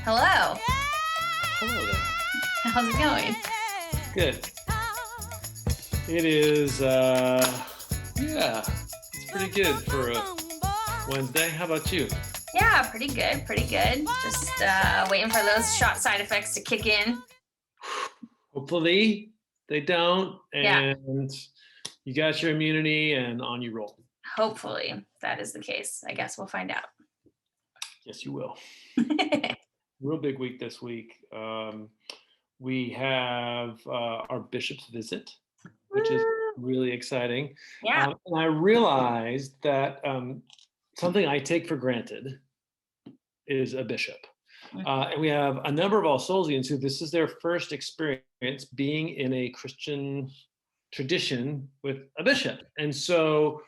Hello. Hello there. How's it going? Good. It is, it's pretty good for a Wednesday. How about you? Yeah, pretty good, pretty good. Just waiting for those shot side effects to kick in. Hopefully they don't, Yeah, and you got your immunity and on you roll. hopefully that is the case. I guess we'll find out. Yes, you will. Real big week this week. We have our bishop's visit, which is really exciting. Yeah. And I realized that something I take for granted is a bishop. And we have a number of All Soulsians who this is their first experience being in a Christian tradition with a bishop. And so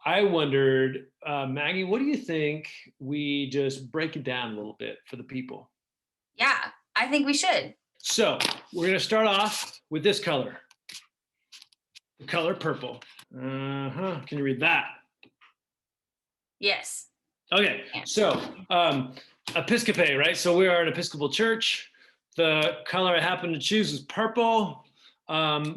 I wondered, Maggie, what do you think we just break it down a little bit for the people? Yeah, I think we should. So we're going to start off with this color, the color purple. Can you read that? Yes. Okay, so Episcopae, right? So we are an Episcopal church. The color I happen to choose is purple.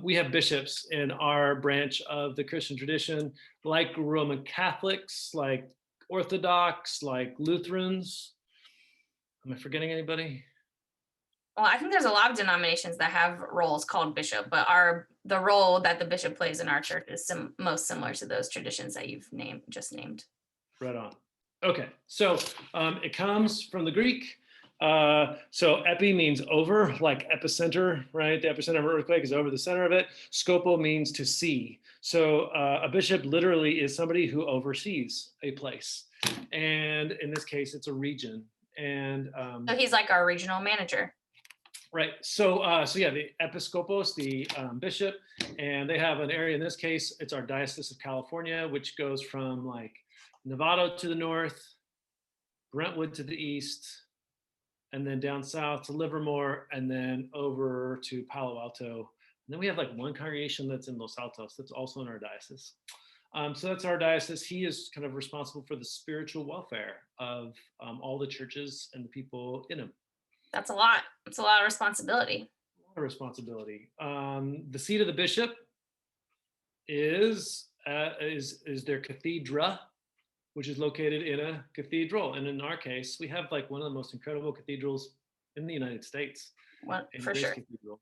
We have bishops in our branch of the Christian tradition, like Roman Catholics, like Orthodox, like Lutherans. Am I forgetting anybody? Well, I think there's a lot of denominations that have roles called bishop, but the role that the bishop plays in our church is most similar to those traditions that you've just named. Right on. Okay, so it comes from the Greek. So epi means over, like epicenter, right? The epicenter of an earthquake is over the center of it. Scopo means to see. So a bishop literally is somebody who oversees a place. And in this case, it's a region. And so he's like our regional manager. Right. So yeah, the episcopos, the bishop, and they have an area. In this case, it's our Diocese of California, which goes from like Novato to the north, Brentwood to the east, and then down south to Livermore, and then over to Palo Alto. And then we have like one congregation that's in Los Altos that's also in our diocese. So that's our diocese. He is kind of responsible for the spiritual welfare of all the churches and the people in them. That's a lot. It's a lot of responsibility. A lot of responsibility. The seat of the bishop is their cathedra, which is located in a cathedral. And in our case, we have like one of the most incredible cathedrals in the United States. Well, for sure. Cathedral.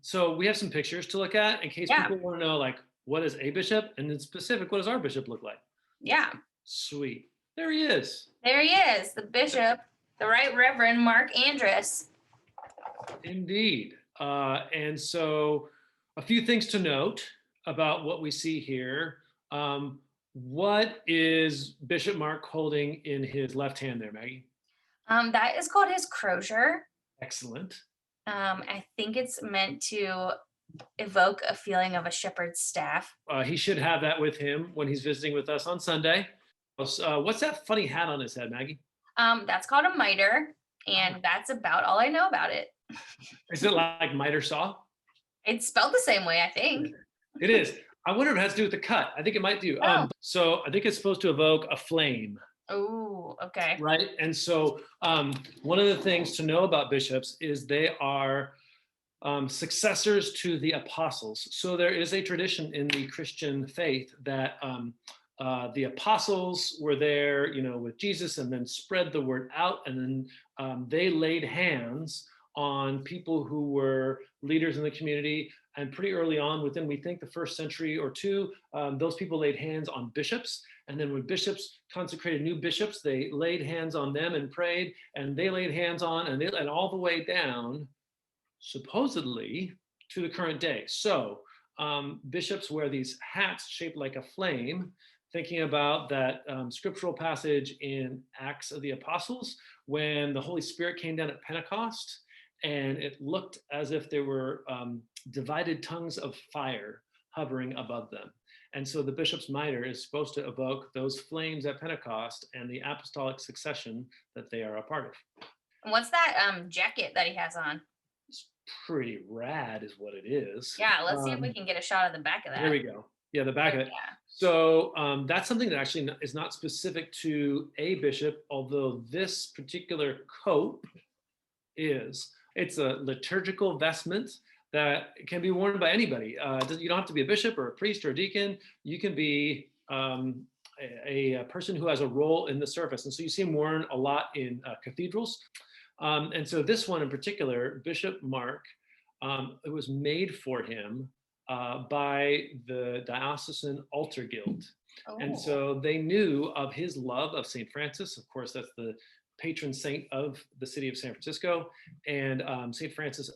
So we have some pictures to look at in case people want to know, like, what is a bishop? And in specific, what does our bishop look like? Yeah. Sweet. There he is. There he is, the bishop, the Right Reverend Mark Andrus. Indeed. And so a few things to note about what we see here. What is Bishop Mark holding in his left hand there, Maggie? That is called his crozier. Excellent. I think it's meant to evoke a feeling of a shepherd's staff. He should have that with him when he's visiting with us on Sunday. What's that funny hat on his head, Maggie? That's called a mitre, and that's about all I know about it. Is it like miter saw? It's spelled the same way, I think. It is. I wonder if it has to do with the cut. I think it might do. So I think it's supposed to evoke a flame. Oh, okay. Right. And so one of the things to know about bishops is they are successors to the apostles. So there is a tradition in the Christian faith that the apostles were there, with Jesus, and then spread the word out, and then they laid hands on people who were leaders in the community. And pretty early on, within, we think, the first century or two, those people laid hands on bishops. And then when bishops consecrated new bishops, they laid hands on them and prayed, and they laid hands on, and all the way down, supposedly, to the current day. So bishops wear these hats shaped like a flame, thinking about that scriptural passage in Acts of the Apostles, when the Holy Spirit came down at Pentecost, and it looked as if there were divided tongues of fire hovering above them. And so the bishop's mitre is supposed to evoke those flames at Pentecost and the apostolic succession that they are a part of. What's that jacket that he has on? It's pretty rad is what it is. Yeah, let's see if we can get a shot of the back of that. There we go. Yeah, the back of it. Yeah. So that's something that actually is not specific to a bishop, although this particular cope is. It's a liturgical vestment that can be worn by anybody. You don't have to be a bishop or a priest or a deacon. You can be a person who has a role in the service. And so you see them worn a lot in cathedrals. And so this one in particular, Bishop Mark, it was made for him by the Diocesan Altar Guild. And Oh, so they knew of his love of St. Francis. Of course, that's the patron saint of the city of San Francisco. And St. Francis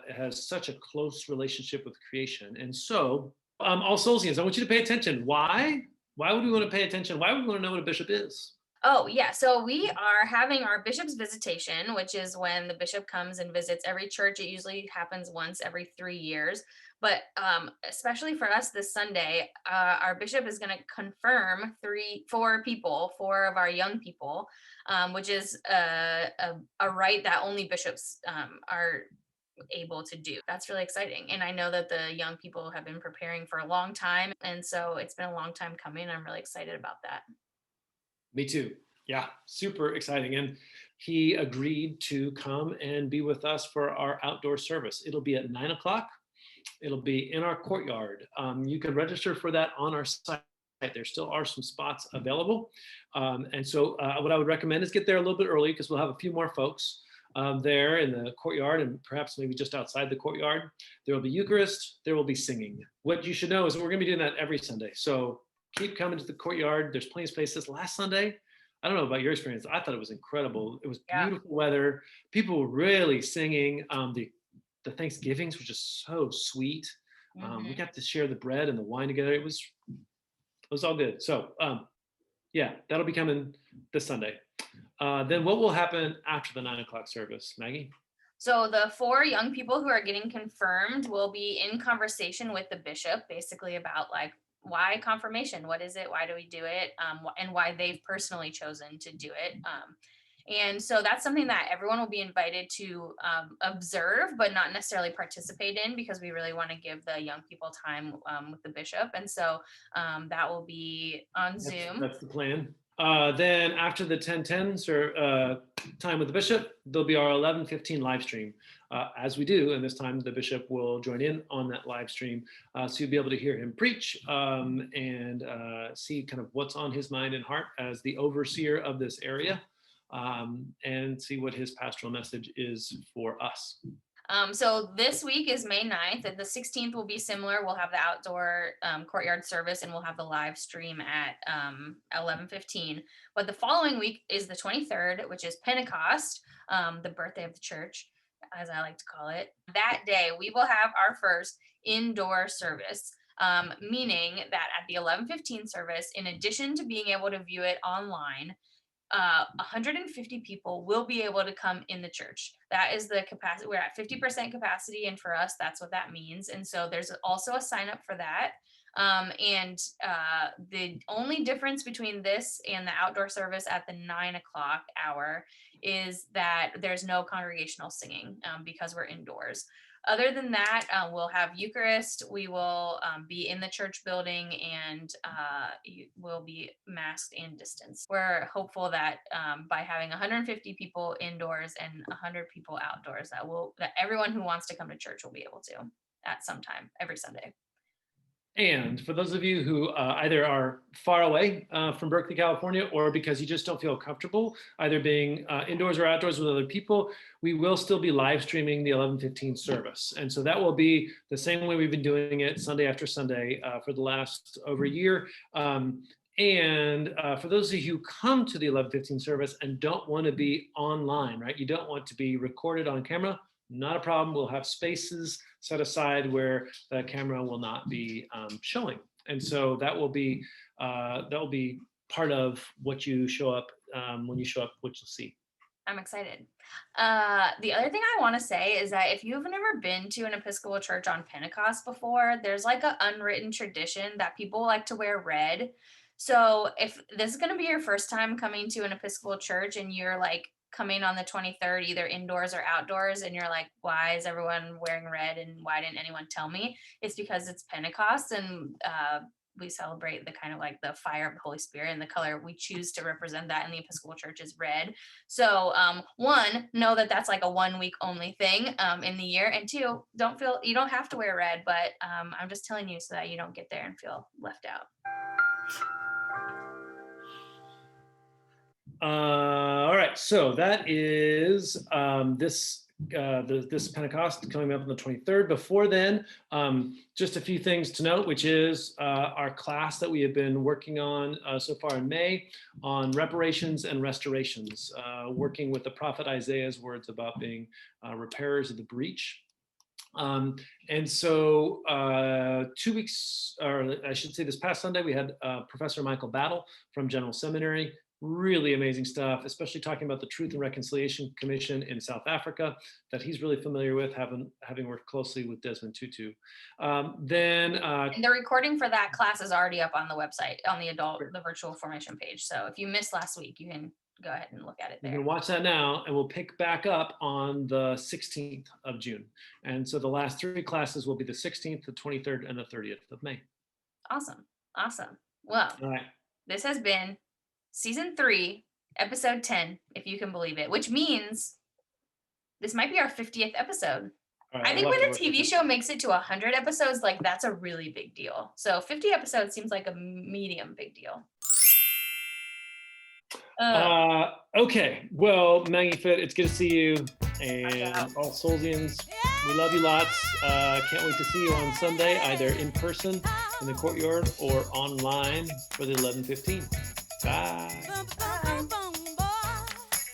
has such a close relationship with creation. And so, All Soulsians, I want you to pay attention. Why? Why would we want to pay attention? Why would we want to know what a bishop is? oh yeah. So we are having our bishop's visitation, which is when the bishop comes and visits every church. It usually happens once every 3 years. But especially for us this Sunday, our bishop is going to confirm four of our young people, which is a right that only bishops are able to do. That's really exciting. And I know that the young people have been preparing for a long time. And so it's been a long time coming. I'm really excited about that. Me too. Yeah, super exciting. And he agreed to come and be with us for our outdoor service. It'll be at 9 o'clock. It'll be in our courtyard. You can register for that on our site. There still are some spots available. And so, what I would recommend is get there a little bit early because we'll have a few more folks there in the courtyard and perhaps maybe just outside the courtyard. There will be Eucharist, there will be singing. What you should know is we're going to be doing that every Sunday. So, keep coming to the courtyard. There's plenty of spaces. Last Sunday, I don't know about your experience. I thought it was incredible. It was Yeah. beautiful weather. People were really singing. The Thanksgivings were just so sweet. We Mhm. got to share the bread and the wine together. It was all good. So yeah, that'll be coming this Sunday. Then what will happen after the 9 o'clock service, Maggie? So the four young people who are getting confirmed will be in conversation with the bishop, basically about like why confirmation, what is it, why do we do it, and why they've personally chosen to do it. And so that's something that everyone will be invited to observe, but not necessarily participate in, because we really want to give the young people time with the bishop. And so that will be on Zoom. That's the plan. Then after the 10:10 time with the bishop, there'll be our 11:15 live stream, as we do. And this time the bishop will join in on that live stream. So you'll be able to hear him preach and see kind of what's on his mind and heart as the overseer of this area, and see what his pastoral message is for us. So this week is May 9th, and the 16th will be similar. We'll have the outdoor courtyard service, and we'll have the live stream at 11:15. But the following week is the 23rd, which is Pentecost, the birthday of the church, as I like to call it. That day, we will have our first indoor service. Meaning that at the 11:15 service, in addition to being able to view it online, 150 people will be able to come in the church. That is the capacity. We're at 50% capacity, and for us, that's what that means. And so there's also a sign up for that. And the only difference between this and the outdoor service at the 9 o'clock hour is that there's no congregational singing because we're indoors. Other than that, we'll have Eucharist. We will be in the church building, and we'll be masked and distanced. We're hopeful that by having 150 people indoors and 100 people outdoors, that everyone who wants to come to church will be able to at some time every Sunday. And for those of you who either are far away from Berkeley, California, or because you just don't feel comfortable either being indoors or outdoors with other people, we will still be live streaming the 11:15 service. And so that will be the same way we've been doing it Sunday after Sunday for the last over a year. And for those of you who come to the 11:15 service and don't want to be online, right? You don't want to be recorded on camera, not a problem. We'll have spaces set aside where the camera will not be showing, and so that will be part of what you show up when you show up, what you'll see. I'm excited. The other thing I want to say is that if you've never been to an Episcopal church on Pentecost before, there's like an unwritten tradition that people like to wear red. So if this is going to be your first time coming to an Episcopal church and you're like coming on the 23rd, either indoors or outdoors, and you're like, why is everyone wearing red and why didn't anyone tell me? It's because it's Pentecost, and we celebrate the kind of like the fire of the Holy Spirit, and the color we choose to represent that in the Episcopal Church is red. So one, know that that's like a 1 week only thing in the year, and two, you don't have to wear red, but I'm just telling you so that you don't get there and feel left out. All right, so that is this Pentecost coming up on the 23rd. Before then, just a few things to note, which is our class that we have been working on so far in May on reparations and restorations, working with the prophet Isaiah's words about being repairers of the breach. And so 2 weeks, or I should say this past Sunday, we had Professor Michael Battle from General Seminary. Really amazing stuff, especially talking about the Truth and Reconciliation Commission in South Africa that he's really familiar with, having worked closely with Desmond Tutu. And the recording for that class is already up on the website, on the virtual formation page. So if you missed last week, you can go ahead and look at it there. You can watch that now, and we'll pick back up on the 16th of June. And so the last 3 classes will be the 16th, the 23rd, and the 30th of May. Awesome. Well, all right. This has been Season 3, Episode 10, if you can believe it, which means this might be our 50th episode. Right, I think when a TV show makes it to 100 episodes, like that's a really big deal. So 50 episodes seems like a medium big deal. Okay, well, Maggie Fit, it's good to see you, and all Soulsians, we love you lots. Can't wait to see you on Sunday, either in person in the courtyard or online for the 11:15. Bye.